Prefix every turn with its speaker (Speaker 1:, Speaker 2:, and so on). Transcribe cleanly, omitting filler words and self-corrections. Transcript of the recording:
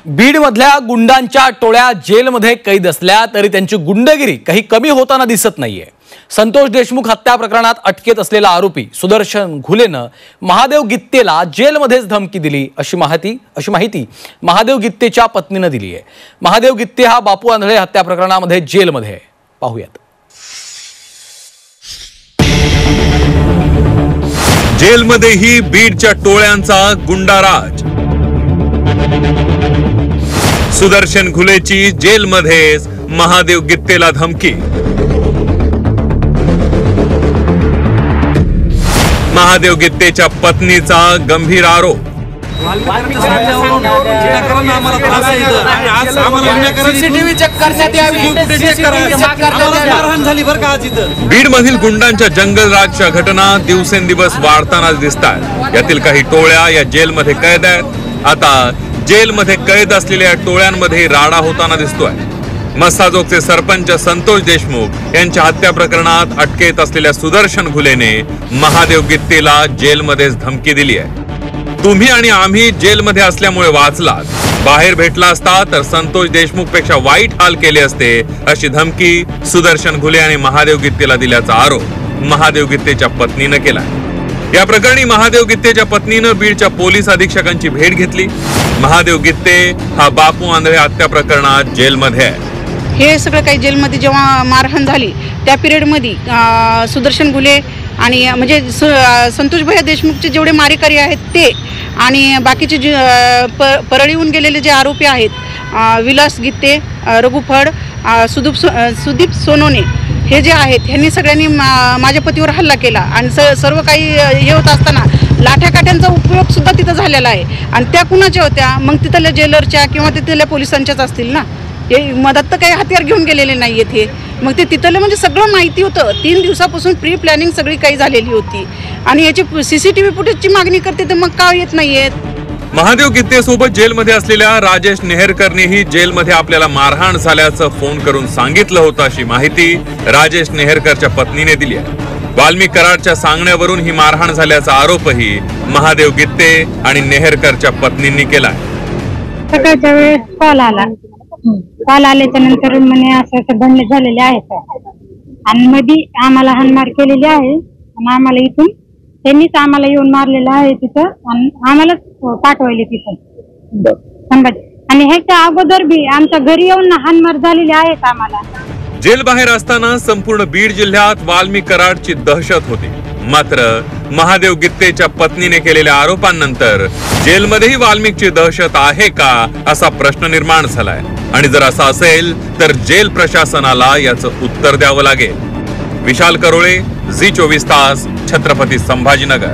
Speaker 1: बीडमधल्या गुंडांच्या टोळ्या जेलमध्ये कैद असल्या तरी त्यांची गुंडगिरी काही कमी होताना दिसत नाहीये। संतोष देशमुख हत्या प्रकरणात अटकेत असलेला आरोपी सुदर्शन घुलेनं महादेव गित्तेला जेलमध्येच धमकी दिली अशी माहिती महादेव गित्तेच्या पत्नीने दिली आहे। महादेव गित्ते हा बापू आंधळे हत्या प्रकरणामध्ये जेलमध्ये आहे। पाहूयात।
Speaker 2: जेलमध्येही बीडच्या टोळ्यांचा गुंडाराज। सुदर्शन घुलेची जेलमध्येच महादेव गित्तेला धमकी। महादेव गित्तेच्या पत्नीचा गंभीर आरोप। बीडमधील गुंडांच्या जंगलराजच्या घटना दिवसेंदिवस वाढताना दिसतात। यातील काही टोळ्या या जेलमध्ये कैद आहेत। आता जेलमध्ये कैद असलेल्या टोळ्यांमध्ये राडा होताना दिसतोय। मस्साजोगचे सरपंच संतोष देशमुख यांच्या हत्या प्रकरणात अटकेत असलेल्या सुदर्शन घुलेने महादेव गित्तेला जेलमध्येच धमकी दिली आहे। तुम्ही आणि आम्ही जेलमध्ये असल्यामुळे वाचलात, बाहेर भेटला असता तर संतोष देशमुख पेक्षा वाईट हाल केले असते अशी धमकी सुदर्शन घुले आणि महादेव गित्तेला दिल्याचा आरोप महादेव गित्तेच्या पत्नीने केला। या प्रकरणी महादेव गित्तेच्या पत्नीनं बीडच्या पोलीस अधीक्षकांची भेट घेतली। महादेव गित्ते हा बापू आंधळे हत्या प्रकरणात जेलमध्ये आहे।
Speaker 3: हे सगळं काही जेलमध्ये जेव्हा मारहाण झाली त्या पिरियडमध्ये सुदर्शन घुले आणि म्हणजे संतोष भैया देशमुखचे जेवढे मारेकरी आहेत ते आणि बाकीचे जे परळीहून गेलेले जे आरोपी आहेत विलास गित्ते, रघु फड, सुदीप सोनोने हे जे आहेत ह्यांनी सगळ्यांनी माझ्या पतीवर हल्ला केला आणि सर्व काही हे होत असताना लाठ्याकाठ्यांचा उपयोग सुद्धा तिथं झालेला आहे। आणि त्या कुणाच्या होत्या? मग तिथल्या जेलरच्या किंवा तिथल्या पोलिसांच्याच असतील ना। हे मदत तर काही हत्यार घेऊन गेलेले नाही आहेत हे। मग ते तिथलं म्हणजे सगळं माहिती होतं। 3 दिवसापासून प्री प्लॅनिंग सगळी काही झालेली होती आणि याची CCTV फुटेजची मागणी करते तर मग का येत नाहीयेत?
Speaker 2: महादेव गित्ते सोबत जेलमध्ये असलेल्या राजेश नेहरकरनेही जेलमध्ये आपल्याला मारहाण झाल्याचं फोन करून सांगितलं होतं अशी माहिती राजेश नेहरकरच्या पत्नीने दिली आहे। वाल्मिक कराडच्या सांगण्यावरून ही मारहाण झाल्याचा आरोपही महादेव गित्ते आणि नेहरकरच्या पत्नींनी केला आहे।
Speaker 4: सकाळच्या वेळेस कॉल आल्याच्या नंतर म्हणे असं बंद झालेले आहेत आणि मध्ये आम्हाला हाणमार केलेली आहे आणि आम्हाला इथून त्यांनीच आम्हाला येऊन मारलेलं आहे तिथं आणि आम्हालाच पाठवले तिथं संभाजी। आणि ह्याच्या अगोदर बी आमच्या घरी येऊन हाणमार झालेली आहेत आम्हाला।
Speaker 2: जेल बाहेर असताना संपूर्ण बीड जिल्ह्यात वाल्मिक कराडची दहशत होती। मात्र महादेव गित्तेच्या पत्नीने केलेल्या आरोपांनंतर जेलमध्येही वाल्मिकची दहशत आहे का असा प्रश्न निर्माण झालाय आणि जर असं असेल तर जेल प्रशासनाला याचं उत्तर द्यावं लागेल। विशाल करोळे, झी 24 तास, छत्रपती संभाजीनगर।